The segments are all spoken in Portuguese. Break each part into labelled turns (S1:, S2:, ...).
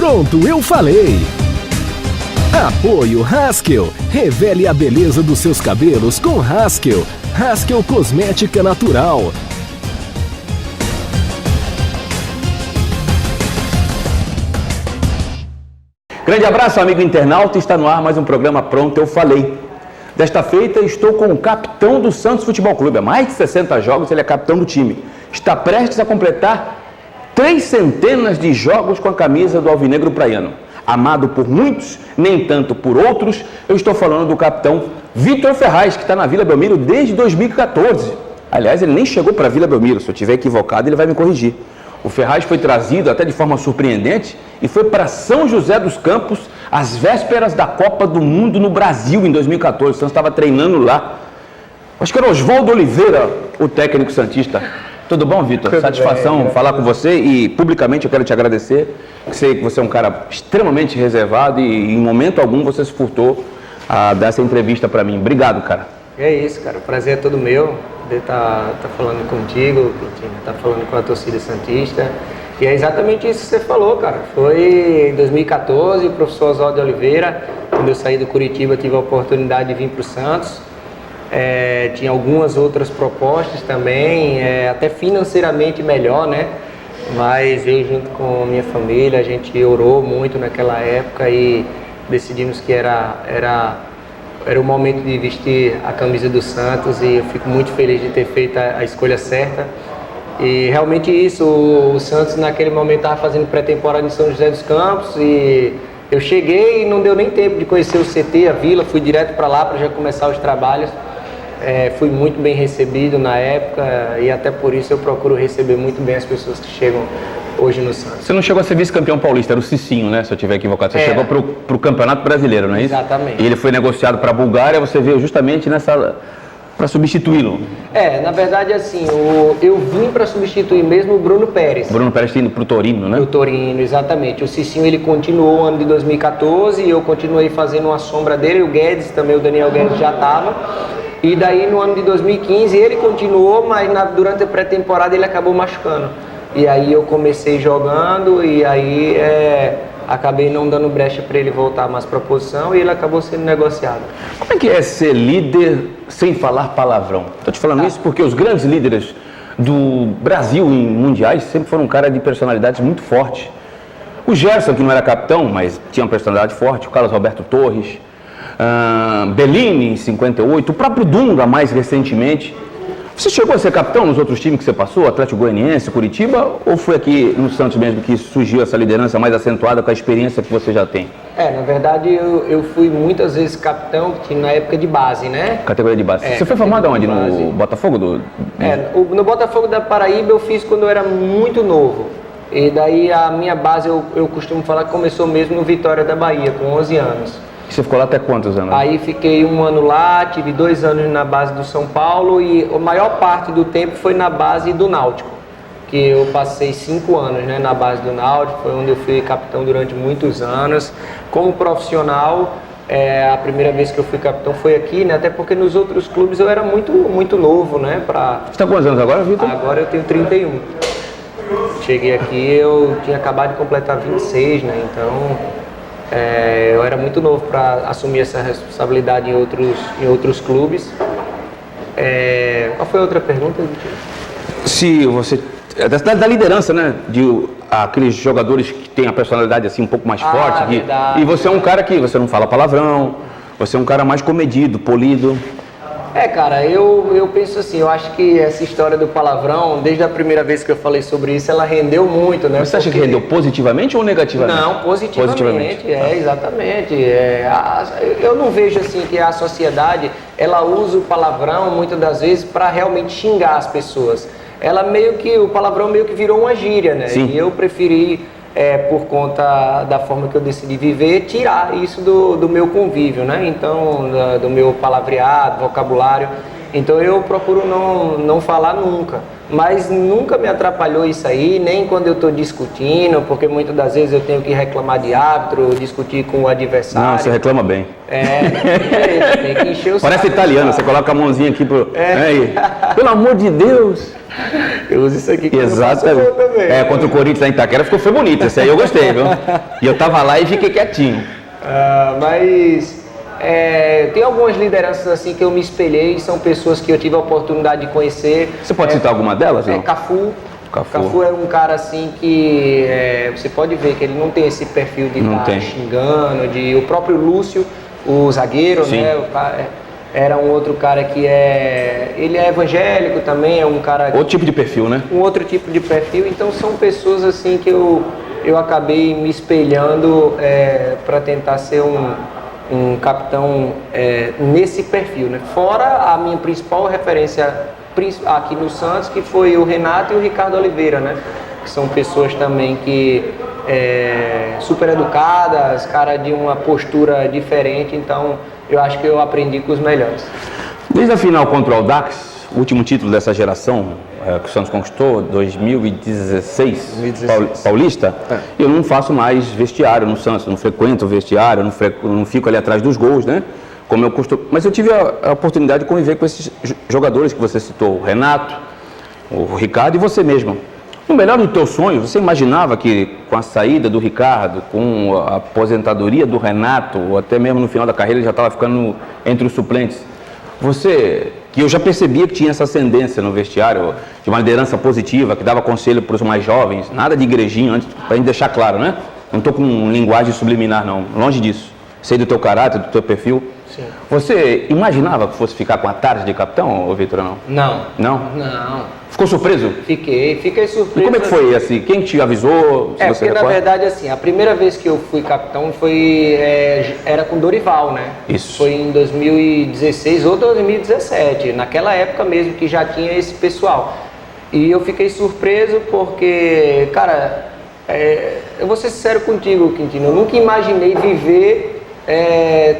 S1: Pronto, eu falei. Apoio Haskell. Revele a beleza dos seus cabelos com Haskell. Haskell Cosmética Natural.
S2: Grande abraço, amigo internauta. Está no ar mais um programa Pronto, eu falei. Desta feita, estou com o capitão do Santos Futebol Clube. Há mais de 60 jogos, ele é capitão do time. Está prestes a completar 300 de jogos com a camisa do Alvinegro Praiano. Amado por muitos, nem tanto por outros, eu estou falando do capitão Vitor Ferraz, que está na Vila Belmiro desde 2014. Aliás, ele nem chegou para a Vila Belmiro. Se eu estiver equivocado, ele vai me corrigir. O Ferraz foi trazido até de forma surpreendente e foi para São José dos Campos às vésperas da Copa do Mundo no Brasil em 2014. O Santos estava treinando lá. Acho que era Oswaldo Oliveira, o técnico santista. Tudo bom, Vitor?
S3: Tudo
S2: Satisfação
S3: bem,
S2: falar com você e publicamente eu quero te agradecer. Sei que você é um cara extremamente reservado e em momento algum você se furtou a dar essa entrevista para mim. Obrigado, cara.
S3: É isso, cara. O prazer é todo meu de estar falando contigo, estar falando com a torcida santista. E é exatamente isso que você falou, cara. Foi em 2014, o professor Oswaldo Oliveira, quando eu saí do Curitiba, tive a oportunidade de vir para o Santos. Tinha algumas outras propostas também, até financeiramente melhor, né? Mas eu, junto com a minha família, a gente orou muito naquela época e decidimos que era o momento de vestir a camisa do Santos e eu fico muito feliz de ter feito a escolha certa. E realmente isso, o Santos naquele momento estava fazendo pré-temporada em São José dos Campos e eu cheguei e não deu nem tempo de conhecer o CT, a Vila, fui direto para lá para já começar os trabalhos. Fui muito bem recebido na época e até por isso eu procuro receber muito bem as pessoas que chegam hoje no Santos.
S2: Você não chegou a ser vice-campeão paulista, era o Cicinho, né? Se eu estiver equivocado. Você chegou para o Campeonato Brasileiro, não é isso?
S3: Exatamente.
S2: E ele foi negociado para a Bulgária, você veio justamente nessa para substituí-lo.
S3: Na verdade, assim, eu vim para substituir mesmo o Bruno Pérez.
S2: Bruno Pérez indo para o Torino, né?
S3: O Torino, exatamente. O Cicinho, ele continuou o ano de 2014 e eu continuei fazendo uma sombra dele. O Guedes também, o Daniel Guedes já estava. E daí no ano de 2015 ele continuou, mas durante a pré-temporada ele acabou machucando. E aí eu comecei jogando e aí acabei não dando brecha para ele voltar mais para a posição e ele acabou sendo negociado.
S2: Como é que é ser líder sem falar palavrão? Estou te falando isso porque os grandes líderes do Brasil em mundiais sempre foram um cara de personalidades muito forte. O Gerson, que não era capitão, mas tinha uma personalidade forte, o Carlos Roberto Torres, Bellini em 58, o próprio Dunga mais recentemente. Você chegou a ser capitão nos outros times que você passou, Atlético Goianiense, Curitiba, ou foi aqui no Santos mesmo que surgiu essa liderança mais acentuada com a experiência que você já tem?
S3: Na verdade eu fui muitas vezes capitão na época de base, né?
S2: Categoria de base. Você foi formado aonde? No Botafogo?
S3: No Botafogo da Paraíba eu fiz quando eu era muito novo. E daí a minha base eu costumo falar que começou mesmo no Vitória da Bahia, com 11 anos.
S2: E você ficou lá até quantos anos?
S3: Aí fiquei um ano lá, tive 2 anos na base do São Paulo e a maior parte do tempo foi na base do Náutico, que eu passei 5 anos, né, na base do Náutico, foi onde eu fui capitão durante muitos anos. Como profissional, a primeira vez que eu fui capitão foi aqui, né, até porque nos outros clubes eu era muito novo, né,
S2: Você está quantos anos agora, Vitor?
S3: Agora eu tenho 31. Cheguei aqui, eu tinha acabado de completar 26, né, então... eu era muito novo para assumir essa responsabilidade em outros clubes. Qual foi a outra pergunta?
S2: Se você... Da liderança, né? De aqueles jogadores que têm a personalidade assim um pouco mais forte. E você é um cara que você não fala palavrão, você é um cara mais comedido, polido.
S3: Cara, eu penso assim, eu acho que essa história do palavrão, desde a primeira vez que eu falei sobre isso, ela rendeu muito, né?
S2: Você acha que rendeu positivamente ou negativamente?
S3: Não, positivamente. Exatamente. Eu não vejo assim que a sociedade, ela usa o palavrão muitas das vezes para realmente xingar as pessoas. O palavrão meio que virou uma gíria, né?
S2: Sim.
S3: E eu preferi, por conta da forma que eu decidi viver, tirar isso do meu convívio, né? Então, do meu palavreado, vocabulário. Então eu procuro não falar nunca. Mas nunca me atrapalhou isso aí, nem quando eu estou discutindo, porque muitas das vezes eu tenho que reclamar de árbitro, discutir com o adversário.
S2: Não, você reclama bem.
S3: Tem que encher o saco.
S2: Parece italiano, você coloca a mãozinha aqui pro... Pelo amor de Deus!
S3: Eu uso isso aqui
S2: Exatamente.
S3: também.
S2: Contra o Corinthians lá em Itaquera foi bonito, esse aí eu gostei, viu? E eu tava lá e fiquei quietinho.
S3: Mas tem algumas lideranças assim que eu me espelhei, são pessoas que eu tive a oportunidade de conhecer.
S2: Você pode citar alguma delas? Não?
S3: Cafu. Cafu é um cara assim que você pode ver que ele não tem esse perfil de estar xingando, o próprio Lúcio, o zagueiro,
S2: Sim.
S3: né? Era um outro cara que ele é evangélico também, é um cara...
S2: Outro tipo de perfil, né?
S3: Um outro tipo de perfil, então são pessoas assim que eu acabei me espelhando para tentar ser um capitão nesse perfil, né? Fora a minha principal referência aqui no Santos, que foi o Renato e o Ricardo Oliveira, né? Que são pessoas também que super educadas, cara de uma postura diferente, então eu acho que eu aprendi com os melhores.
S2: Desde a final contra o Audax, o último título dessa geração que o Santos conquistou, 2016. Paulista, eu não faço mais vestiário no Santos, não frequento o vestiário, não fico ali atrás dos gols, né? Como eu costumo. Mas eu tive a oportunidade de conviver com esses jogadores que você citou, o Renato, o Ricardo e você mesmo. No melhor do teu sonho, você imaginava que com a saída do Ricardo, com a aposentadoria do Renato, ou até mesmo no final da carreira ele já estava ficando entre os suplentes, que eu já percebia que tinha essa ascendência no vestiário, de uma liderança positiva, que dava conselho para os mais jovens, nada de igrejinho, antes, para a gente deixar claro, né? Não estou com linguagem subliminar, não, longe disso. Sei do teu caráter, do teu perfil.
S3: Sim.
S2: Você imaginava que fosse ficar com a tarde de capitão, ou Vitor, não?
S3: Não.
S2: Não?
S3: Não.
S2: Ficou surpreso?
S3: Fiquei surpreso.
S2: E como é que foi, assim? Quem te avisou?
S3: Porque na verdade, assim, a primeira vez que eu fui capitão era com Dorival, né?
S2: Isso.
S3: Foi em 2016 ou 2017, naquela época mesmo que já tinha esse pessoal. E eu fiquei surpreso porque, cara, eu vou ser sincero contigo, Quintino, eu nunca imaginei viver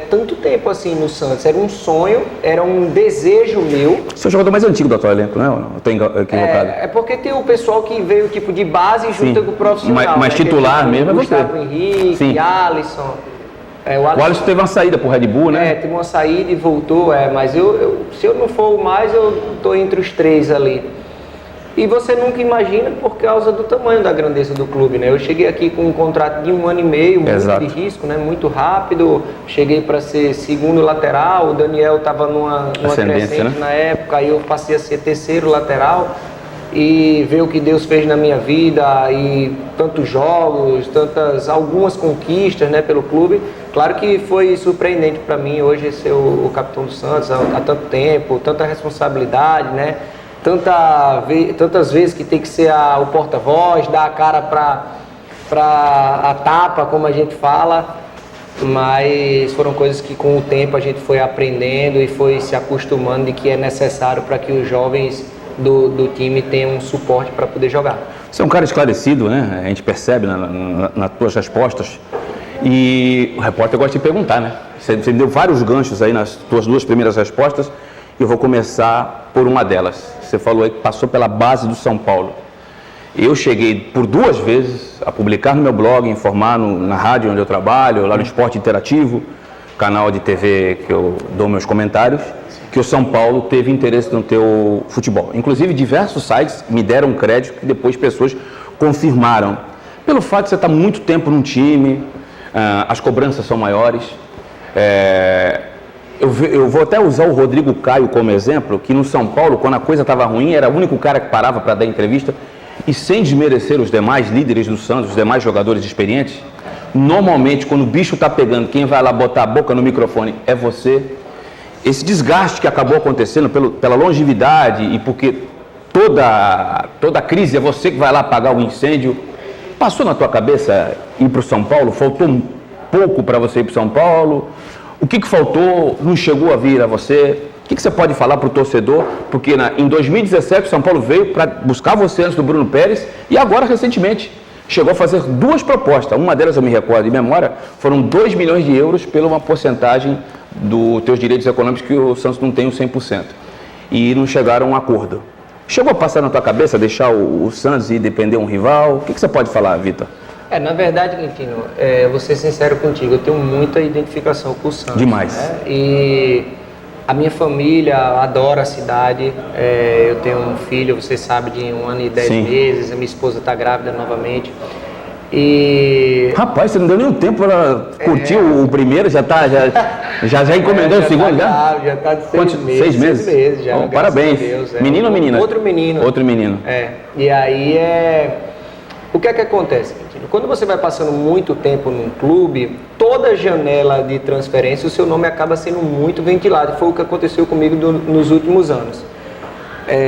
S3: tanto tempo assim no Santos. Era um sonho, era um desejo meu.
S2: Você é o jogador mais antigo do atual elenco, não é? Eu estou equivocado.
S3: Porque tem o pessoal que veio tipo de base junto com o profissional.
S2: Mas titular mesmo é você.
S3: Gustavo Henrique,
S2: Sim.
S3: Alisson.
S2: O Alisson teve uma saída pro Red Bull, né?
S3: Teve uma saída e voltou, mas se eu não for o mais, eu estou entre os três ali. E você nunca imagina por causa do tamanho da grandeza do clube, né? Eu cheguei aqui com um contrato de 1 ano e meio, muito
S2: Exato.
S3: de risco, né? Muito rápido. Cheguei para ser segundo lateral, o Daniel estava numa crescente, né? Na época, aí eu passei a ser terceiro lateral. E ver o que Deus fez na minha vida, e tantos jogos, algumas conquistas, né, pelo clube. Claro que foi surpreendente para mim hoje ser o capitão do Santos há tanto tempo, tanta responsabilidade, né? Tantas vezes que tem que ser o porta-voz, dar a cara para a tapa, como a gente fala, mas foram coisas que com o tempo a gente foi aprendendo e foi se acostumando de que é necessário para que os jovens do time tenham um suporte para poder jogar.
S2: Você é um cara esclarecido, né? A gente percebe nas tuas respostas. E o repórter gosta de perguntar, né? Você me deu vários ganchos aí nas tuas duas primeiras respostas. E eu vou começar por uma delas. Você falou aí que passou pela base do São Paulo. Eu cheguei por 2 vezes a publicar no meu blog, informar na rádio onde eu trabalho, lá no Esporte Interativo, canal de TV que eu dou meus comentários, que o São Paulo teve interesse no teu futebol. Inclusive, diversos sites me deram crédito que depois pessoas confirmaram. Pelo fato de você estar muito tempo num time, as cobranças são maiores. Eu vou até usar o Rodrigo Caio como exemplo, que no São Paulo, quando a coisa estava ruim, era o único cara que parava para dar entrevista, e sem desmerecer os demais líderes do Santos, os demais jogadores experientes, normalmente, quando o bicho está pegando, quem vai lá botar a boca no microfone é você. Esse desgaste que acabou acontecendo pela longevidade e porque toda crise é você que vai lá apagar o incêndio, passou na tua cabeça ir para o São Paulo? Faltou um pouco para você ir para o São Paulo? O que faltou? Não chegou a vir a você? O que você pode falar para o torcedor? Porque em 2017 o São Paulo veio para buscar você antes do Bruno Pérez e agora, recentemente, chegou a fazer 2 propostas. Uma delas, eu me recordo de memória, foram 2 milhões de euros pela uma porcentagem dos teus direitos econômicos que o Santos não tem o 100%. e não chegaram a um acordo. Chegou a passar na tua cabeça deixar o Santos e depender de um rival? O que você pode falar, Vitor?
S3: Na verdade, Quintino, vou ser sincero contigo, eu tenho muita identificação com o Santos.
S2: Demais.
S3: Né? E a minha família adora a cidade, eu tenho um filho, você sabe, de 1 ano e 10 meses, a minha esposa está grávida novamente. E...
S2: Rapaz, você não deu nenhum tempo para curtir o primeiro, já encomendou o segundo?
S3: Já está de 6 meses.
S2: 6 meses?
S3: 6 meses já,
S2: parabéns.
S3: Deus,
S2: menino ou menina?
S3: Outro menino.
S2: Outro menino.
S3: E aí o que é que acontece, Quintino? Quando você vai passando muito tempo num clube, toda janela de transferência, o seu nome acaba sendo muito ventilado. Foi o que aconteceu comigo nos últimos anos.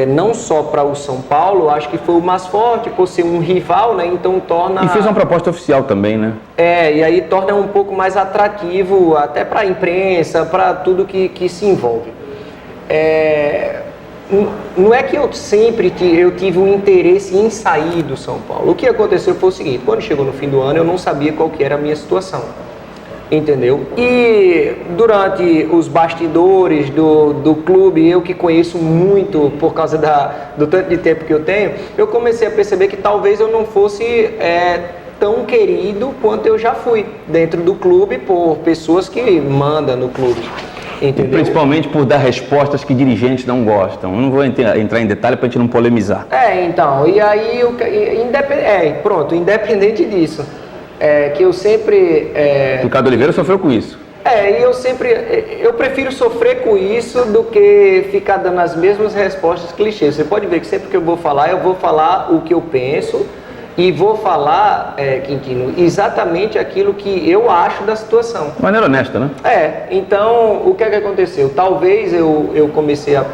S3: Não só para o São Paulo, acho que foi o mais forte, por ser um rival, né? Então torna...
S2: E fez uma proposta oficial também, né?
S3: E aí torna um pouco mais atrativo, até para a imprensa, para tudo que se envolve. Não é que eu tive um interesse em sair do São Paulo. O que aconteceu foi o seguinte: quando chegou no fim do ano, eu não sabia qual que era a minha situação, entendeu? E durante os bastidores do clube, eu que conheço muito por causa do tanto de tempo que eu tenho, eu comecei a perceber que talvez eu não fosse tão querido quanto eu já fui dentro do clube por pessoas que mandam no clube. Entendeu?
S2: E principalmente por dar respostas que dirigentes não gostam. Eu não vou entrar em detalhe para a gente não polemizar.
S3: Então, e aí, independente disso, que eu sempre...
S2: Ricardo Oliveira sofreu com isso.
S3: Eu prefiro sofrer com isso do que ficar dando as mesmas respostas clichês. Você pode ver que sempre que eu vou falar o que eu penso e vou falar, Quintino, exatamente aquilo que eu acho da situação.
S2: De maneira honesta, né?
S3: Então, o que é que aconteceu? Talvez eu comecei a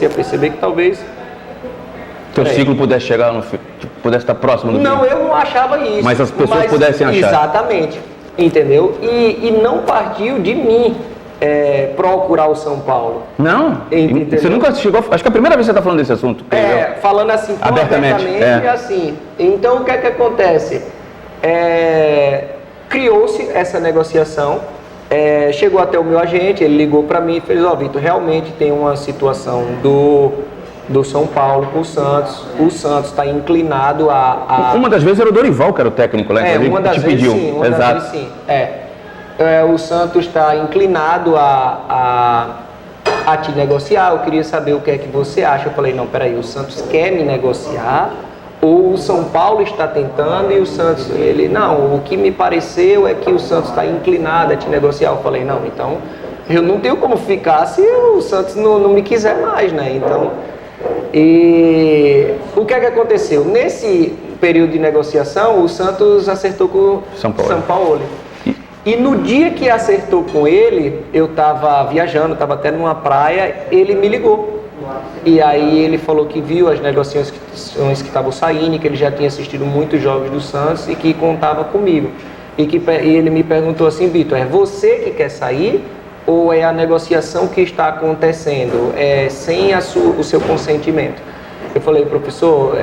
S3: perceber que talvez...
S2: Teu ciclo pudesse chegar pudesse estar próximo do fim.
S3: Não, eu não achava isso.
S2: Mas as pessoas pudessem achar.
S3: Exatamente, entendeu? E não partiu de mim procurar o São Paulo.
S2: Não?
S3: Entendeu?
S2: Você nunca chegou... Acho que é a primeira vez que você está falando desse assunto.
S3: Falando assim, abertamente assim. Então, o que é que acontece? Criou-se essa negociação, chegou até o meu agente, ele ligou para mim e fez: Vitor, realmente tem uma situação do São Paulo com o Santos está inclinado a...
S2: Uma das vezes era o Dorival que era o técnico lá,
S3: uma das vezes
S2: pediu.
S3: sim,
S2: Exato.
S3: das vezes sim. O Santos está inclinado a te negociar. Eu queria saber o que é que você acha. Eu falei: não, peraí, o Santos quer me negociar ou o São Paulo está tentando? E o Santos, não, o que me pareceu é que o Santos está inclinado a te negociar. Eu falei: não, então eu não tenho como ficar se o Santos não me quiser mais, né? Então, e o que é que aconteceu? Nesse período de negociação, o Santos acertou com o São Paulo. E no dia que acertou com ele, eu estava viajando, estava até numa praia, ele me ligou. E aí ele falou que viu as negociações que estavam saindo, que ele já tinha assistido muitos jogos do Santos e que contava comigo. E ele me perguntou assim: Vitor, é você que quer sair ou é a negociação que está acontecendo sem o seu consentimento? Eu falei: professor,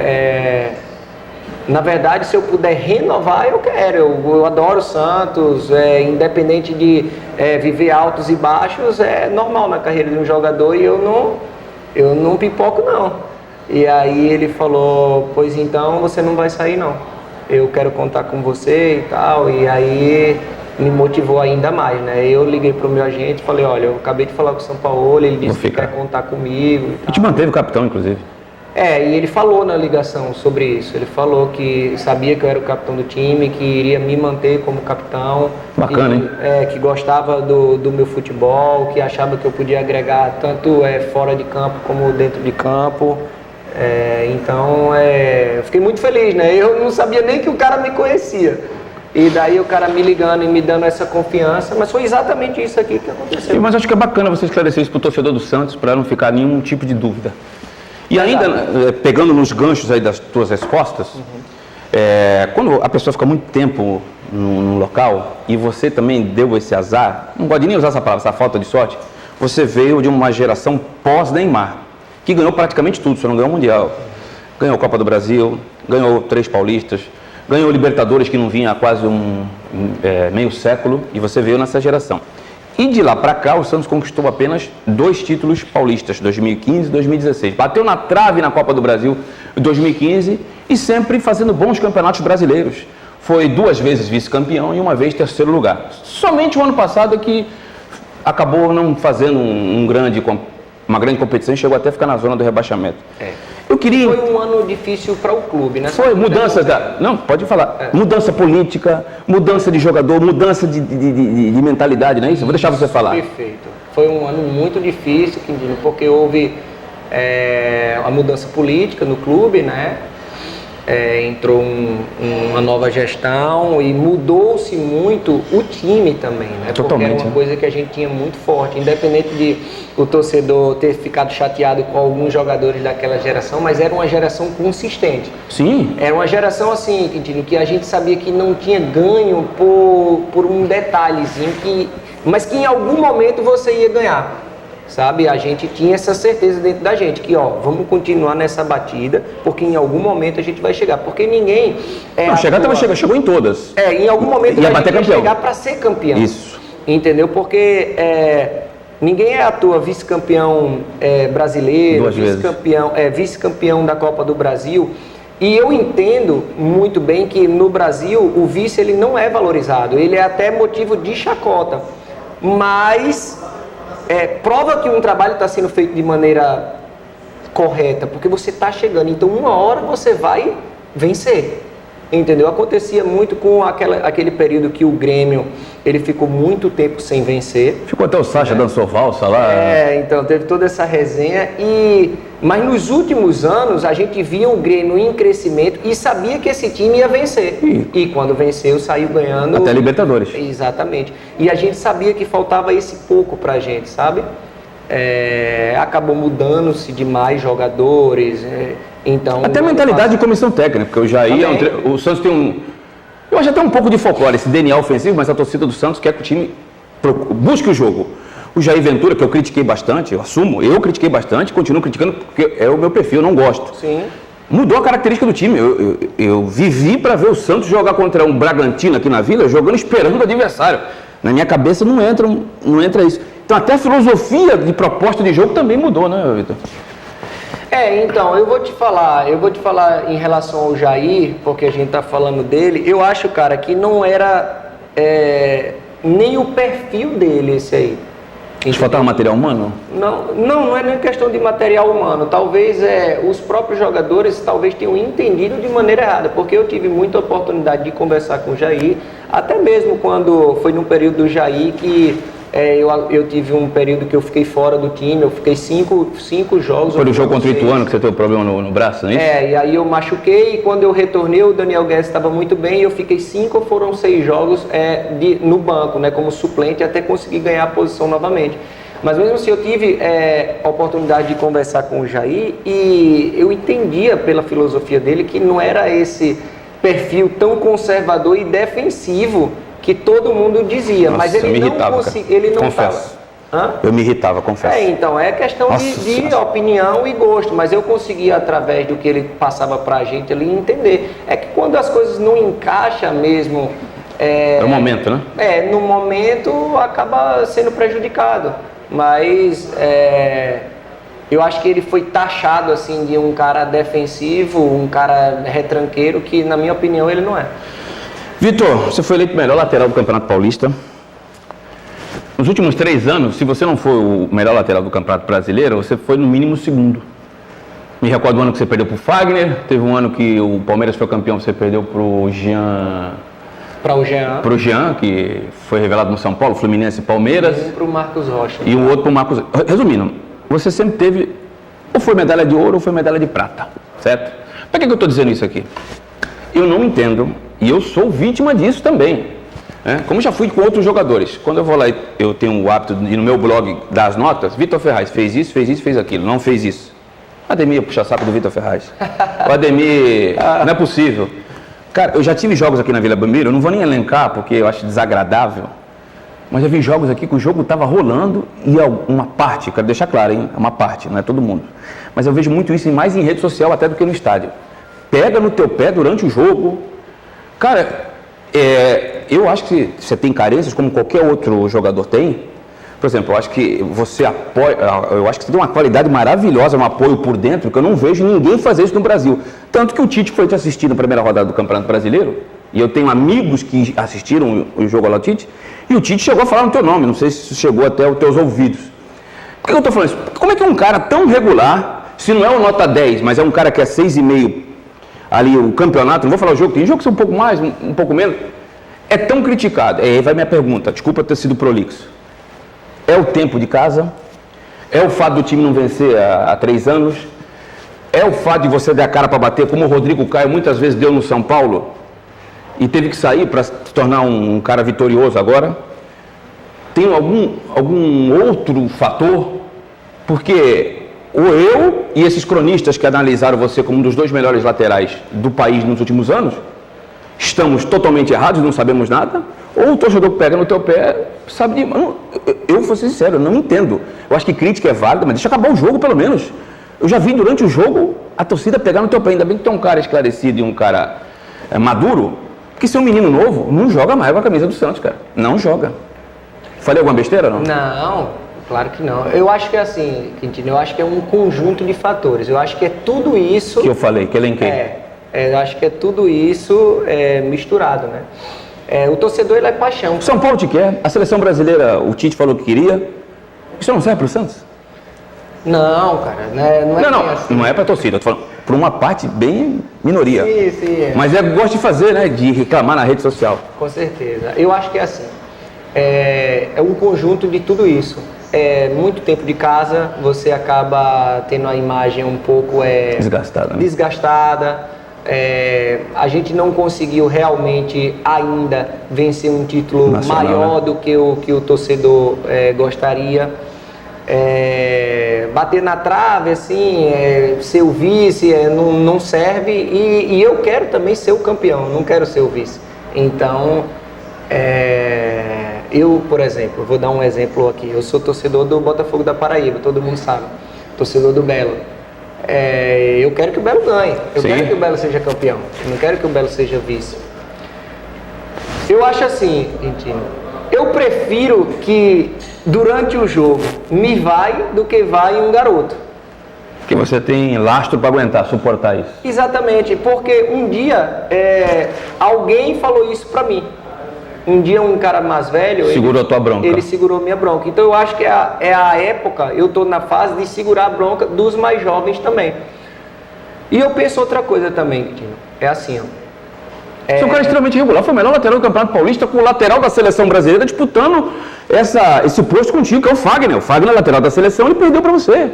S3: na verdade, se eu puder renovar, eu quero. Eu adoro o Santos, independente de viver altos e baixos, é normal na carreira de um jogador e eu não pipoco, não. E aí ele falou: pois então você não vai sair, não. Eu quero contar com você e tal. E aí me motivou ainda mais, né? Eu liguei pro meu agente e falei: olha, eu acabei de falar com o São Paulo, ele disse que quer contar comigo.
S2: E te manteve o capitão, inclusive.
S3: E ele falou na ligação sobre isso. Ele falou que sabia que eu era o capitão do time, que iria me manter como capitão.
S2: Bacana, hein?
S3: Que gostava do meu futebol, que achava que eu podia agregar tanto fora de campo como dentro de campo. Então, eu fiquei muito feliz, né? Eu não sabia nem que o cara me conhecia. E daí o cara me ligando e me dando essa confiança, mas foi exatamente isso aqui que aconteceu.
S2: Mas acho que é bacana você esclarecer isso para o torcedor do Santos, para não ficar nenhum tipo de dúvida. E ainda, pegando nos ganchos aí das tuas respostas, quando a pessoa fica muito tempo num local e você também deu esse azar, não gosto de nem usar essa palavra, essa falta de sorte, você veio de uma geração pós-Neymar, que ganhou praticamente tudo, só não ganhou o Mundial. Ganhou a Copa do Brasil, ganhou 3 paulistas, ganhou o Libertadores, que não vinha há quase meio século, e você veio nessa geração. E de lá para cá, o Santos conquistou apenas 2 títulos paulistas, 2015 e 2016. Bateu na trave na Copa do Brasil em 2015 e sempre fazendo bons campeonatos brasileiros. Foi 2 vezes vice-campeão e 1 vez terceiro lugar. Somente o ano passado é que acabou não fazendo uma grande competição e chegou até a ficar na zona do rebaixamento. Eu queria...
S3: Foi um ano difícil para o clube, né?
S2: Foi mudança Não, pode falar. Mudança política, mudança de jogador, mudança de mentalidade, não é isso? Eu vou deixar você falar.
S3: Perfeito. Foi um ano muito difícil, Quintino, porque houve a mudança política no clube, né? Entrou uma nova gestão e mudou-se muito o time também, né?
S2: Totalmente.
S3: Porque era uma coisa que a gente tinha muito forte, independente de o torcedor ter ficado chateado com alguns jogadores daquela geração, mas era uma geração consistente.
S2: Sim.
S3: Era uma geração assim, Quintino, que a gente sabia que não tinha ganho por um detalhezinho, mas que em algum momento você ia ganhar. Sabe, a gente tinha essa certeza dentro da gente, que vamos continuar nessa batida, porque em algum momento a gente vai chegar, porque ninguém...
S2: chegou em todas.
S3: Em algum momento
S2: ia
S3: a gente vai
S2: campeão.
S3: chegar para ser campeão.
S2: Isso.
S3: Entendeu? Porque ninguém é à toa vice-campeão brasileiro, vice-campeão da Copa do Brasil, e eu entendo muito bem que no Brasil o vice ele não é valorizado, ele é até motivo de chacota, mas... prova que um trabalho está sendo feito de maneira correta, porque você está chegando, então uma hora você vai vencer, entendeu? Acontecia muito com aquele período que o Grêmio, ele ficou muito tempo sem vencer.
S2: Ficou até o Sacha dançou valsa lá.
S3: Então teve toda essa resenha, mas nos últimos anos a gente via o Grêmio em crescimento e sabia que esse time ia vencer. E quando venceu, saiu ganhando...
S2: Até Libertadores.
S3: Exatamente. E a gente sabia que faltava esse pouco pra gente, sabe? Acabou mudando-se demais jogadores, então...
S2: Até a mentalidade de comissão técnica, porque o Jair... O Santos tem eu acho até um pouco de folclore, esse DNA ofensivo, mas a torcida do Santos quer que o time busque o jogo. O Jair Ventura, que eu critiquei bastante, eu assumo, eu critiquei bastante, continuo criticando porque é o meu perfil, eu não gosto.
S3: Sim.
S2: Mudou a característica do time. Eu vivi para ver o Santos jogar contra um Bragantino aqui na Vila, jogando esperando o adversário. Na minha cabeça não entra isso. Então até a filosofia de proposta de jogo também mudou, né, Vitor?
S3: Então, eu vou te falar em relação ao Jair, porque a gente tá falando dele, eu acho, cara, que não era nem o perfil dele esse aí.
S2: Te faltava material humano?
S3: Não é nem questão de material humano. Talvez os próprios jogadores talvez tenham entendido de maneira errada, porque eu tive muita oportunidade de conversar com o Jair, até mesmo quando foi num período do Jair que eu tive um período que eu fiquei fora do time, eu fiquei cinco jogos.
S2: Foi o jogo contra o Ituano que você teve problema no braço, não é isso?
S3: E aí eu machuquei, e quando eu retornei, o Daniel Guedes estava muito bem, eu fiquei 5 ou foram 6 jogos no banco, né, como suplente, até conseguir ganhar a posição novamente. Mas mesmo assim, eu tive a oportunidade de conversar com o Jair, e eu entendia pela filosofia dele que não era esse perfil tão conservador e defensivo que todo mundo dizia.
S2: Nossa,
S3: mas ele não conseguia, ele não
S2: confesso. Eu me irritava, confesso.
S3: Então, é questão de opinião e gosto, mas eu conseguia, através do que ele passava pra gente ali, entender. É que quando as coisas não encaixam mesmo...
S2: É o momento, né?
S3: No momento acaba sendo prejudicado. Mas eu acho que ele foi taxado assim de um cara defensivo, um cara retranqueiro, que na minha opinião ele não é.
S2: Vitor, você foi eleito melhor lateral do Campeonato Paulista. Nos últimos 3 anos, se você não foi o melhor lateral do Campeonato Brasileiro, você foi no mínimo o segundo. Me recordo do ano que você perdeu para o Fagner, teve um ano que o Palmeiras foi campeão, você perdeu para o Jean...
S3: Para o Jean.
S2: Para o Jean, que foi revelado no São Paulo, Fluminense e Palmeiras.
S3: E um para o Marcos Rocha.
S2: E o outro para o Marcos... Resumindo, você sempre teve, ou foi medalha de ouro ou foi medalha de prata, certo? Para que eu estou dizendo isso aqui? Eu não entendo, e eu sou vítima disso também. Como já fui com outros jogadores. Quando eu vou lá, eu tenho o hábito de no meu blog dar as notas. Vitor Ferraz fez isso, fez aquilo, não fez isso. Ademir puxa saco do Vitor Ferraz. O Ademir, não é possível. Cara, eu já tive jogos aqui na Vila Belmiro, eu não vou nem elencar porque eu acho desagradável. Mas eu vi jogos aqui que o jogo estava rolando e uma parte, quero deixar claro, hein? Uma parte, não é todo mundo. Mas eu vejo muito isso mais em rede social até do que no estádio. Pega no teu pé durante o jogo. Cara, eu acho que você tem carências, como qualquer outro jogador tem, Por exemplo, eu acho que você apoia, eu acho que você tem uma qualidade maravilhosa, um apoio por dentro, que eu não vejo ninguém fazer isso no Brasil. Tanto que o Tite foi te assistir na primeira rodada do Campeonato Brasileiro, e eu tenho amigos que assistiram o jogo lá do Tite, e o Tite chegou a falar no teu nome, não sei se isso chegou até os teus ouvidos. Por que eu estou falando isso? Como é que um cara tão regular, se não é um nota 10, mas é um cara que é 6,5 ali o campeonato, não vou falar o jogo, tem jogo que são um pouco mais, um pouco menos, é tão criticado? Aí vai minha pergunta, desculpa ter sido prolixo. É o tempo de casa? É o fato do time não vencer há 3 anos? É o fato de você dar a cara para bater, como o Rodrigo Caio muitas vezes deu no São Paulo e teve que sair para se tornar um cara vitorioso agora? Tem algum outro fator? Porque ou eu e esses cronistas que analisaram você como um dos 2 melhores laterais do país nos últimos anos, estamos totalmente errados, não sabemos nada, ou o torcedor que pega no teu pé sabe de... Eu vou ser sincero, eu não entendo. Eu acho que crítica é válida, mas deixa acabar o jogo pelo menos. Eu já vi durante o jogo a torcida pegar no teu pé, ainda bem que tem um cara esclarecido e um cara maduro, porque se é um menino novo, não joga mais com a camisa do Santos, cara. Não joga. Falei alguma besteira, não?
S3: Não, claro que não. Eu acho que é assim, Quintino, eu acho que é um conjunto de fatores. Eu acho que é tudo isso...
S2: Que eu falei, que elenquei.
S3: Eu acho que é tudo isso misturado, né? O torcedor, ele é paixão.
S2: São Paulo te quer, a seleção brasileira, o Tite falou que queria. Isso não serve para o Santos?
S3: Não, cara,
S2: não é para a torcida, eu tô falando por uma parte bem minoria.
S3: Sim.
S2: Mas gosta de fazer, né, de reclamar na rede social.
S3: Com certeza. Eu acho que é assim, é um conjunto de tudo isso. Muito tempo de casa, você acaba tendo a imagem um pouco desgastada. A gente não conseguiu realmente ainda vencer um título nacional, maior, né, do que o torcedor gostaria. Bater na trave, assim, ser o vice não serve, e eu quero também ser o campeão, não quero ser o vice. Então, eu, por exemplo, vou dar um exemplo aqui, eu sou torcedor do Botafogo da Paraíba, todo mundo sabe, torcedor do Belo. Eu quero que o Belo ganhe, eu quero que o Belo seja campeão, eu não quero que o Belo seja vice. Eu acho assim, Quintino, eu prefiro que durante o jogo me vai do que vai um garoto.
S2: Porque você tem lastro para aguentar, suportar isso.
S3: Exatamente, porque um dia alguém falou isso para mim. Um dia um cara mais velho...
S2: Segurou a tua bronca.
S3: Ele segurou minha bronca. Então eu acho que é a época, eu estou na fase de segurar a bronca dos mais jovens também. E eu penso outra coisa também, Tino. É assim, ó.
S2: Você é um cara extremamente regular, foi o melhor lateral do Campeonato Paulista, com o lateral da seleção brasileira disputando esse posto contigo, que é o Fagner. O Fagner é lateral da seleção, ele perdeu para você.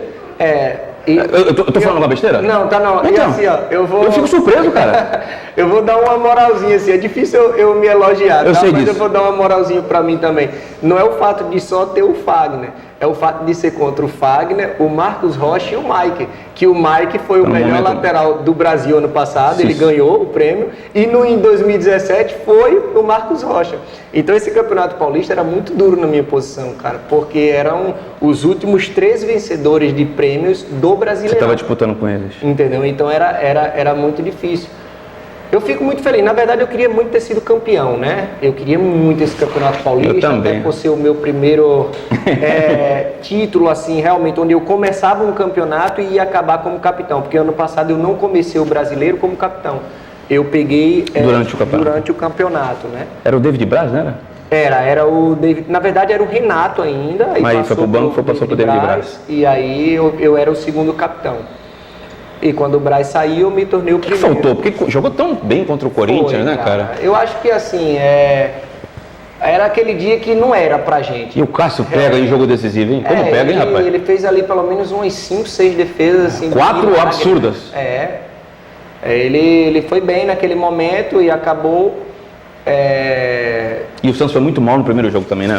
S2: Eu tô falando uma besteira?
S3: Não, tá não.
S2: Então,
S3: e assim, ó,
S2: eu fico surpreso, cara.
S3: Eu vou dar uma moralzinha assim, é difícil eu me elogiar,
S2: eu sei
S3: mas
S2: disso.
S3: eu vou dar uma moralzinha pra mim também. Não é o fato de só ter o Fagner, é o fato de ser contra o Fagner, o Marcos Rocha e o Mike. Que o Mike foi o melhor lateral do Brasil ano passado, ele ganhou o prêmio, e em 2017 foi o Marcos Rocha. Então esse Campeonato Paulista era muito duro na minha posição, cara, porque eram os últimos 3 vencedores de prêmios do Brasileirão. Você
S2: estava disputando com eles.
S3: Entendeu? Então era muito difícil. Eu fico muito feliz. Na verdade, eu queria muito ter sido campeão, né? Eu queria muito esse Campeonato Paulista.
S2: Eu também.
S3: Até por ser o meu primeiro título, assim, realmente, onde eu começava um campeonato e ia acabar como capitão. Porque ano passado eu não comecei o Brasileiro como capitão. Eu peguei durante o campeonanato, né?
S2: Era o David Braz, né?
S3: Era o David. Na verdade, era o Renato ainda. Aí
S2: mas foi pro banco, passou pro David Braz.
S3: E aí eu era o segundo capitão. E quando o Braz saiu, eu me tornei o primeiro.
S2: O que faltou? Porque jogou tão bem contra o Corinthians, né, cara?
S3: Eu acho que assim, era aquele dia que não era pra gente.
S2: E o Cássio pega em jogo decisivo, hein? Como pega, hein, rapaz?
S3: Ele fez ali pelo menos umas 5, 6 defesas, assim.
S2: 4 absurdas.
S3: Ele foi bem naquele momento e acabou...
S2: E o Santos foi muito mal no primeiro jogo também, né?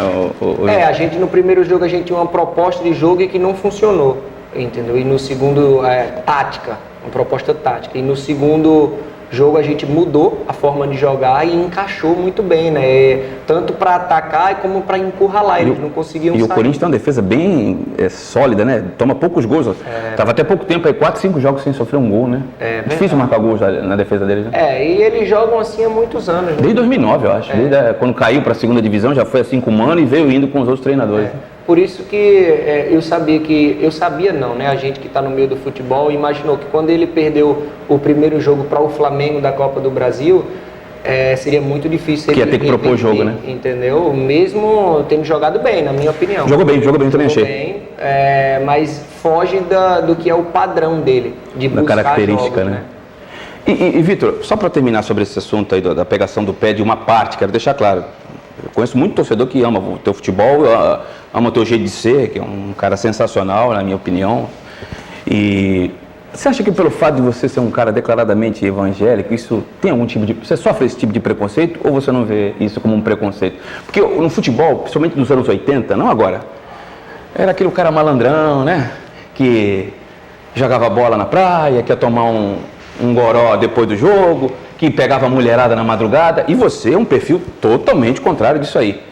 S3: A gente no primeiro jogo a gente tinha uma proposta de jogo e que não funcionou. Entendeu? E no segundo, uma proposta tática. E no segundo jogo a gente mudou a forma de jogar e encaixou muito bem, né? Tanto para atacar como para encurralar. Eles não conseguiam sair.
S2: E o Corinthians tem uma defesa bem sólida, né? Toma poucos gols. Tava até pouco tempo aí, 4, 5 jogos sem sofrer um gol, né? Difícil marcar gols na defesa deles, né?
S3: E eles jogam assim há muitos anos. Né?
S2: Desde 2009, eu acho. Desde quando caiu para a segunda divisão, já foi assim com o Mano e veio indo com os outros treinadores.
S3: Por isso que eu sabia não, né? A gente que está no meio do futebol imaginou que quando ele perdeu o primeiro jogo para o Flamengo da Copa do Brasil, seria muito difícil
S2: ele ter que propor o jogo, né?
S3: Entendeu? Mesmo tendo jogado bem, na minha opinião.
S2: Jogou bem, também achei.
S3: Mas foge do que é o padrão dele, de buscar
S2: da característica,
S3: jogos, né?
S2: E Vitor, só para terminar sobre esse assunto aí da pegação do pé de uma parte, quero deixar claro, eu conheço muito torcedor que ama o teu futebol, ama o teu jeito de ser, que é um cara sensacional, na minha opinião. E você acha que pelo fato de você ser um cara declaradamente evangélico, isso tem algum tipo de... Você sofre esse tipo de preconceito ou você não vê isso como um preconceito? Porque no futebol, principalmente nos anos 80, não agora, era aquele cara malandrão, né? Que jogava bola na praia, que ia tomar um goró depois do jogo, que pegava a mulherada na madrugada, e você é um perfil totalmente contrário disso aí.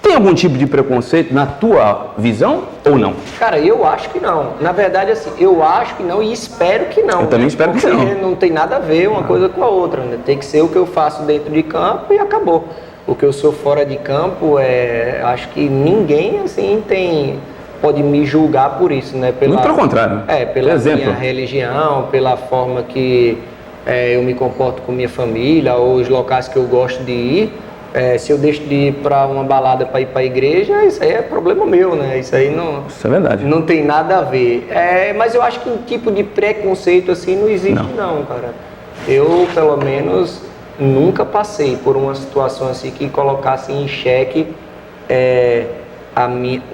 S2: Tem algum tipo de preconceito na tua visão ou não?
S3: Cara, eu acho que não. Na verdade, assim, eu acho que não e espero que não.
S2: Eu também espero que não.
S3: Porque não tem nada a ver uma coisa com a outra, né? Tem que ser o que eu faço dentro de campo e acabou. O que eu sou fora de campo, acho que ninguém, assim, pode me julgar por isso, né?
S2: Muito pelo contrário.
S3: Pela minha religião, pela forma que eu me comporto com minha família, ou os locais que eu gosto de ir. Se eu deixo de ir para uma balada para ir para a igreja, isso aí é problema meu, né? Isso aí não...
S2: Isso é verdade.
S3: Não tem nada a ver. Mas eu acho que um tipo de preconceito assim não existe não, cara. Eu, pelo menos, nunca passei por uma situação assim que colocasse em xeque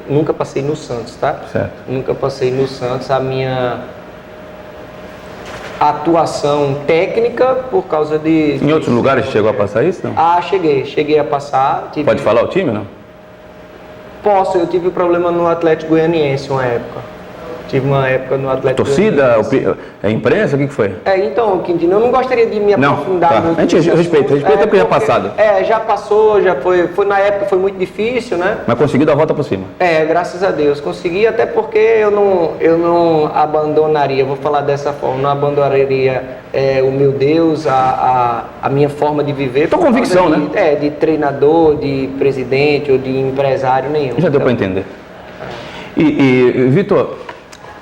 S3: nunca passei no Santos, tá?
S2: Certo.
S3: Nunca passei no Santos a minha atuação técnica por causa de...
S2: Em outros lugares chegou a passar isso, não?
S3: Cheguei a passar.
S2: Pode falar o time, não?
S3: Posso, eu tive problema no Atlético Goianiense uma época. Tive uma época no Atlético
S2: Torcida, a imprensa, o que foi?
S3: Então, Quintino, eu não gostaria de me aprofundar muito.
S2: A gente respeita porque já passado.
S3: Já passou, já foi na época foi muito difícil, né?
S2: Mas conseguiu dar a volta por cima.
S3: Graças a Deus, consegui, até porque eu não abandonaria, vou falar dessa forma, não abandonaria o meu Deus, a minha forma de viver.
S2: Tua convicção, né?
S3: De treinador, de presidente ou de empresário nenhum.
S2: Já deu para entender. E Vitor,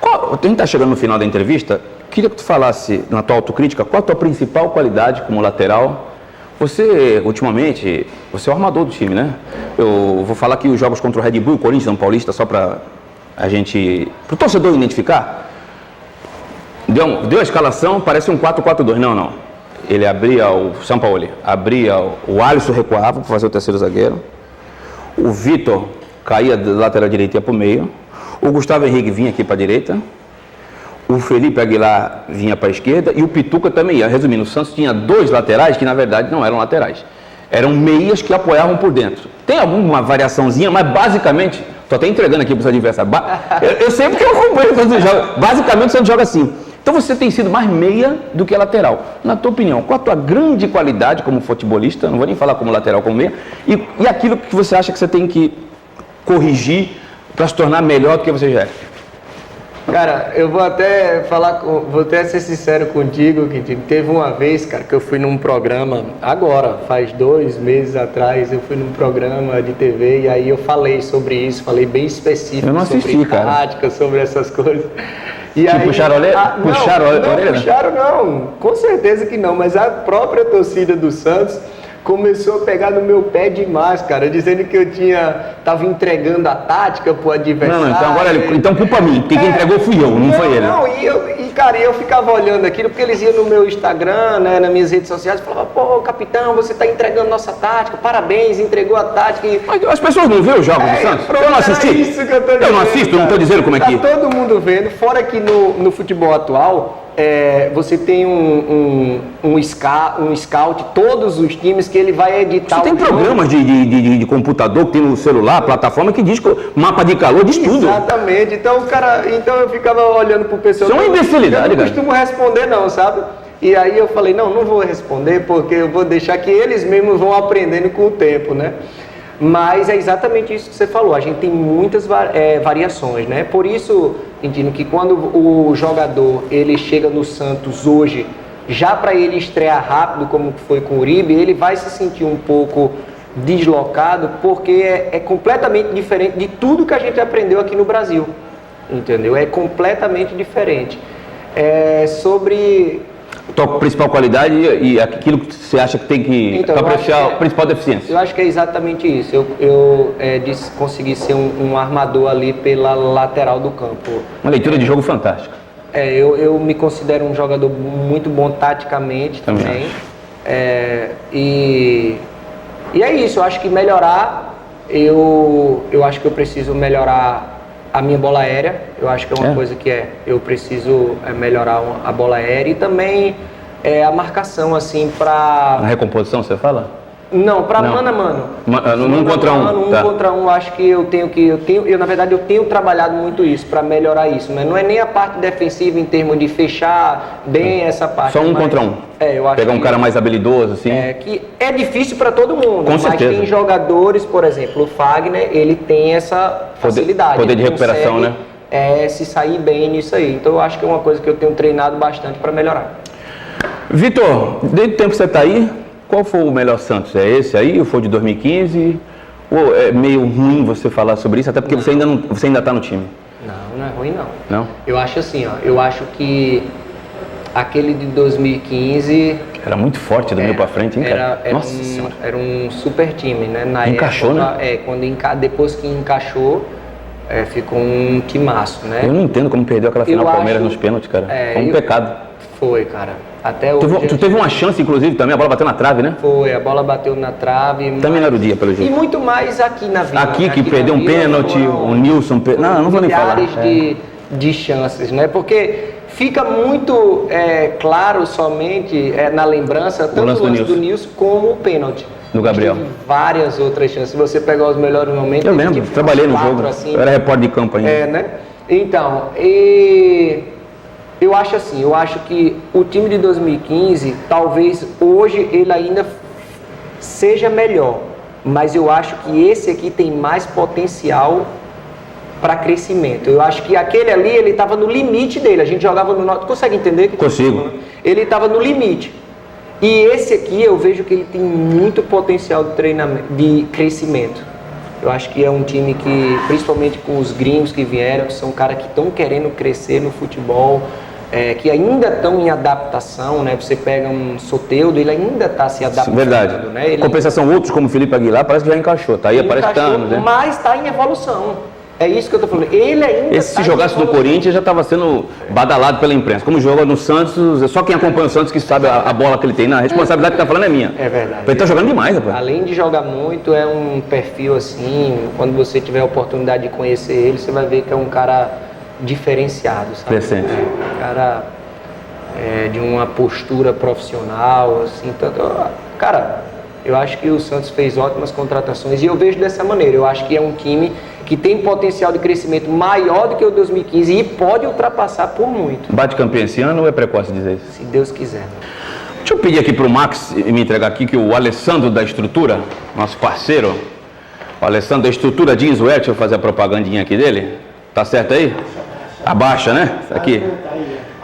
S2: a gente está chegando no final da entrevista, queria que tu falasse, na tua autocrítica, qual a tua principal qualidade como lateral? Você, ultimamente, você é o armador do time, né? Eu vou falar aqui os jogos contra o Red Bull, o Corinthians, São Paulista, só para o torcedor identificar. Deu a escalação, parece um 4-4-2, não. Ele abria o São Paulo, o Alisson recuava para fazer o terceiro zagueiro, o Vitor caía da lateral direita e ia para o meio, o Gustavo Henrique vinha aqui para a direita, o Felipe Aguilar vinha para a esquerda e o Pituca também ia. Resumindo, o Santos tinha dois laterais que na verdade não eram laterais, eram meias que apoiavam por dentro. Tem alguma variaçãozinha, mas basicamente, estou até entregando aqui para os adversários, eu sei porque eu acompanho todos os jogos, basicamente o Santos joga assim. Então você tem sido mais meia do que lateral. Na tua opinião, qual a tua grande qualidade como futebolista, não vou nem falar como lateral, como meia, e aquilo que você acha que você tem que corrigir para se tornar melhor do que você já é?
S3: Cara, eu vou até ser sincero contigo, que teve uma vez, cara, que eu fui num programa, agora, faz 2 meses atrás, eu fui num programa de TV e aí eu falei sobre isso, falei bem específico
S2: eu não assisti,
S3: sobre tática, sobre essas coisas. E
S2: aí, puxaram a orelha?
S3: Não puxaram não, com certeza que não, mas a própria torcida do Santos começou a pegar no meu pé demais, cara, dizendo que eu tava entregando a tática pro adversário.
S2: Não, então agora então culpa minha, porque quem entregou fui eu, não foi ele.
S3: Não, cara, eu ficava olhando aquilo, porque eles iam no meu Instagram, né, nas minhas redes sociais, e falavam, pô, capitão, você tá entregando nossa tática, parabéns, entregou a tática.
S2: Mas as pessoas não vêem os jogos do Santos? Eu não assisti.
S3: Isso que eu tô dizendo,
S2: eu não assisto, não tô dizendo como é que...
S3: Tá todo mundo vendo, fora que no futebol atual, você tem um scout, todos os times que ele vai editar.
S2: Você tem programas de computador que tem no celular, plataforma que diz que o mapa de calor diz tudo.
S3: Exatamente. Então, eu ficava olhando pro pessoal.
S2: Isso é uma imbecilidade,
S3: eu não costumo responder não, sabe? E aí eu falei, não vou responder porque eu vou deixar que eles mesmos vão aprendendo com o tempo, né? Mas é exatamente isso que você falou, a gente tem muitas variações, né? Por isso, Quintino, que quando o jogador ele chega no Santos hoje, já para ele estrear rápido, como foi com o Uribe, ele vai se sentir um pouco deslocado porque é completamente diferente de tudo que a gente aprendeu aqui no Brasil, entendeu? É completamente diferente. Sobre...
S2: Tua principal qualidade e aquilo que você acha que tem que...
S3: Então,
S2: para apreciar a principal deficiência.
S3: Eu acho que é exatamente isso. Eu consegui ser um armador ali pela lateral do campo.
S2: Uma leitura de jogo fantástica.
S3: Eu me considero um jogador muito bom taticamente também. E é isso, eu acho que melhorar, eu acho que eu preciso melhorar a minha bola aérea, eu acho que é uma coisa que eu preciso melhorar a bola aérea e também a marcação, assim, para...
S2: A recomposição, você fala?
S3: Não, para mano a mano.
S2: Um contra um.
S3: Um contra um, acho que na verdade, eu tenho trabalhado muito isso, para melhorar isso, mas não é nem a parte defensiva em termos de fechar bem essa parte.
S2: Só um contra um.
S3: Eu acho
S2: pegar um cara mais habilidoso, assim.
S3: Que é difícil para todo mundo,
S2: Com certeza.
S3: Tem jogadores, por exemplo, o Fagner, ele tem essa facilidade.
S2: Poder de recuperação, né?
S3: Se sair bem nisso aí. Então eu acho que é uma coisa que eu tenho treinado bastante para melhorar.
S2: Vitor, desde o tempo que você está aí, qual foi o melhor Santos? É esse aí, ou foi o de 2015? Ou é meio ruim você falar sobre isso, até porque você ainda está no time?
S3: Não é ruim não.
S2: Não?
S3: Eu acho assim, eu acho que aquele de 2015...
S2: Era muito forte do meio para frente, hein, cara?
S3: Nossa Senhora. Era um super time, né? Na
S2: encaixou,
S3: época, né? Depois que encaixou, ficou um timaço, né?
S2: Eu não entendo como perdeu aquela final Palmeiras nos pênaltis, cara. Foi um pecado.
S3: Foi, cara. Até hoje.
S2: Tu teve uma chance, inclusive, também, a bola bateu na trave, né?
S3: Foi, a bola bateu na trave.
S2: Também não era o dia, pelo jeito.
S3: E muito mais aqui na Vila.
S2: Aqui que perdeu um pênalti, o Nilson... Não vou nem falar.
S3: De chances, né? Porque fica muito claro somente na lembrança, tanto o lance do Nilson como o pênalti.
S2: Do Gabriel.
S3: Teve várias outras chances. Se você pegar os melhores momentos...
S2: Eu lembro, trabalhei no jogo.
S3: Assim,
S2: eu era repórter de campo ainda.
S3: né? Então, eu acho que o time de 2015, talvez hoje ele ainda seja melhor, mas eu acho que esse aqui tem mais potencial para crescimento. Eu acho que aquele ali, ele estava no limite dele, a gente jogava no... Tu consegue entender?
S2: Consigo.
S3: Ele estava no limite. E esse aqui, eu vejo que ele tem muito potencial de treinamento, de crescimento. Eu acho que é um time que, principalmente com os gringos que vieram, que são caras que estão querendo crescer no futebol, que ainda estão em adaptação, né? Você pega um Soteldo, ele ainda está se adaptando.
S2: Verdade.
S3: Né?
S2: Compensação, outros como Felipe Aguilar, parece que já encaixou. Tá aí, parece que tá anos, né?
S3: Mas está em evolução. É isso que eu tô falando. Ele ainda
S2: se jogasse no Corinthians já estava sendo badalado pela imprensa. Como joga no Santos, só quem acompanha o Santos que sabe a bola que ele tem. A responsabilidade que tá falando é minha.
S3: É verdade.
S2: Ele tá jogando demais, rapaz.
S3: Além de jogar muito, é um perfil assim, quando você tiver a oportunidade de conhecer ele, você vai ver que é um cara diferenciado, sabe?
S2: Decente.
S3: Um cara de uma postura profissional, assim, tanto... Cara, eu acho que o Santos fez ótimas contratações e eu vejo dessa maneira. Eu acho que é um time que tem potencial de crescimento maior do que o 2015 e pode ultrapassar por muito.
S2: Bate campeão esse ano ou é precoce dizer isso?
S3: Se Deus quiser.
S2: Deixa eu pedir aqui para o Max me entregar aqui que o Alessandro da Estrutura, nosso parceiro, o Alessandro da Estrutura Jeanswear, deixa eu fazer a propagandinha aqui dele. Tá certo aí? Abaixa, né? Isso aqui.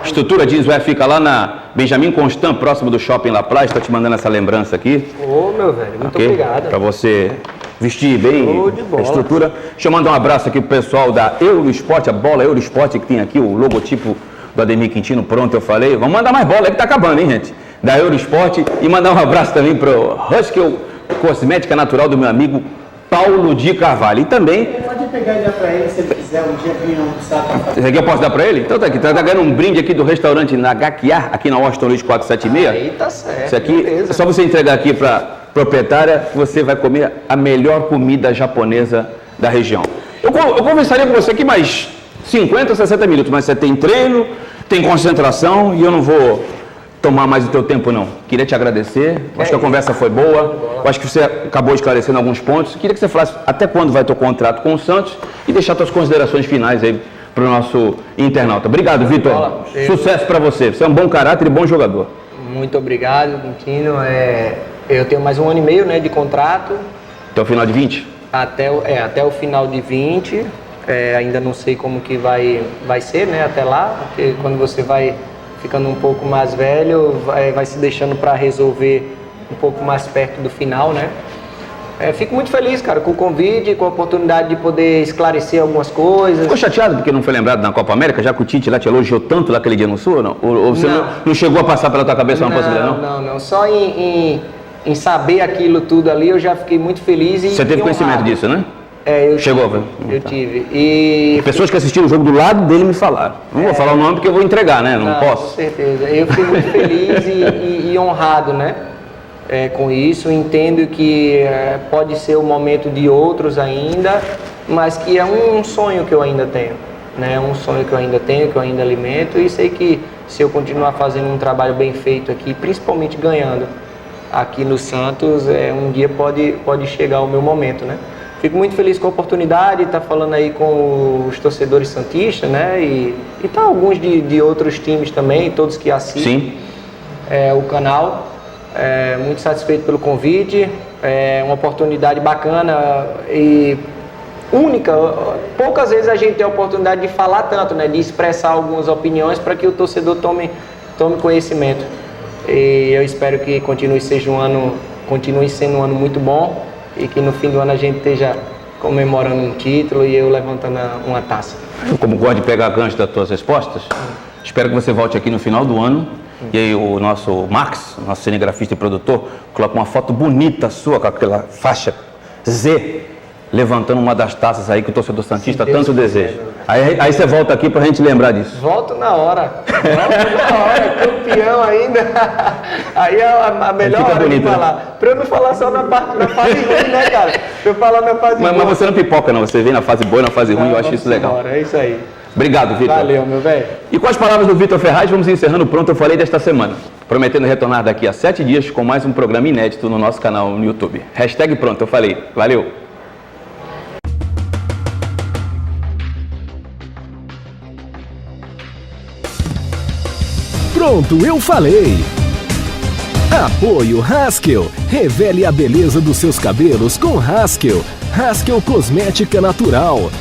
S2: Estrutura Jeanswear fica lá na Benjamin Constant, próximo do Shopping La Plage. Estou te mandando essa lembrança aqui.
S3: Ô, meu velho, muito obrigado.
S2: Para você vestir bem a estrutura. Deixa eu mandar um abraço aqui pro pessoal da Eurosport, a bola Eurosport que tem aqui, o logotipo do Ademir Quintino, pronto, eu falei. Vamos mandar mais bola, é que tá acabando, hein, gente? Da Eurosport. E mandar um abraço também pro Huskel Cosmética Natural do meu amigo Paulo de Carvalho. E também...
S4: Pode pegar e dar para ele se ele quiser um dia vir almoçar.
S2: Esse aqui eu posso dar para ele? Então tá aqui, tá ganhando um brinde aqui do restaurante Nagakiá, aqui na Washington Luiz 476.
S3: Aí tá certo.
S2: Isso aqui,
S3: beleza.
S2: É só você entregar aqui para proprietária, você vai comer a melhor comida japonesa da região. Eu conversaria com você aqui mais 50, 60 minutos, mas você tem treino, tem concentração e eu não vou tomar mais o teu tempo, não. Queria te agradecer, acho que a conversa foi boa, acho que você acabou esclarecendo alguns pontos. Queria que você falasse até quando vai teu contrato com o Santos e deixar suas considerações finais aí para o nosso internauta. Obrigado, Vitor. Sucesso para você. Você é um bom caráter e bom jogador.
S3: Muito obrigado, Quintino. Eu tenho mais 1 ano e meio, né, de contrato.
S2: Até o final de 20?
S3: Até o final de 20. Ainda não sei como que vai ser, né, até lá, porque quando você vai ficando um pouco mais velho, vai se deixando para resolver um pouco mais perto do final, né? Fico muito feliz, cara, com o convite, com a oportunidade de poder esclarecer algumas coisas.
S2: Ficou chateado porque não foi lembrado na Copa América, já que o Tite lá te elogiou tanto lá aquele dia no Sul, não? Ou você não chegou a passar pela tua cabeça uma possibilidade, não?
S3: Não. Só em saber aquilo tudo ali, eu já fiquei muito feliz e
S2: você teve conhecimento
S3: honrado.
S2: disso, né?
S3: Eu
S2: Chegou,
S3: tive, eu
S2: tá.
S3: tive. E
S2: pessoas que assistiram o jogo do lado dele me falaram. Não vou falar o nome porque eu vou entregar, né? Não posso.
S3: Com certeza. Eu fiquei muito feliz e honrado, né? Com isso, entendo que pode ser o momento de outros ainda, mas que é um sonho que eu ainda tenho, né? Um sonho que eu ainda tenho, que eu ainda alimento, e sei que se eu continuar fazendo um trabalho bem feito aqui, principalmente ganhando aqui no Santos, um dia pode chegar o meu momento, né? Fico muito feliz com a oportunidade de estar falando aí com os torcedores santistas, né? E tá alguns de outros times também, todos que assistem o canal. Muito satisfeito pelo convite, uma oportunidade bacana e única. Poucas vezes a gente tem a oportunidade de falar tanto, né? De expressar algumas opiniões para que o torcedor tome conhecimento. E eu espero que continue sendo um ano muito bom e que no fim do ano a gente esteja comemorando um título e eu levantando uma taça.
S2: Eu, como gosto de pegar gancho das tuas respostas, espero que você volte aqui no final do ano e aí o nosso Max, nosso cinegrafista e produtor, coloca uma foto bonita sua com aquela faixa Z, levantando uma das taças aí que o torcedor santista tanto deseja. Aí você volta aqui pra gente lembrar disso.
S3: Volto na hora, campeão ainda. Aí é a melhor hora bonito, de falar. Né? Pra eu não falar só na fase ruim, né, cara? Pra eu falar na fase boa.
S2: Mas você não pipoca, não. Você vem na fase boa e na fase ruim, eu acho isso legal.
S3: É isso aí.
S2: Obrigado, Vitor.
S3: Valeu, meu velho.
S2: E com as palavras do Vitor Ferraz, vamos encerrando o Pronto Eu Falei desta semana. Prometendo retornar daqui a 7 dias com mais um programa inédito no nosso canal no YouTube. #Pronto Eu Falei. Valeu!
S1: Pronto, eu falei! Apoio Haskell. Revele a beleza dos seus cabelos com Haskell. Haskell Cosmética Natural.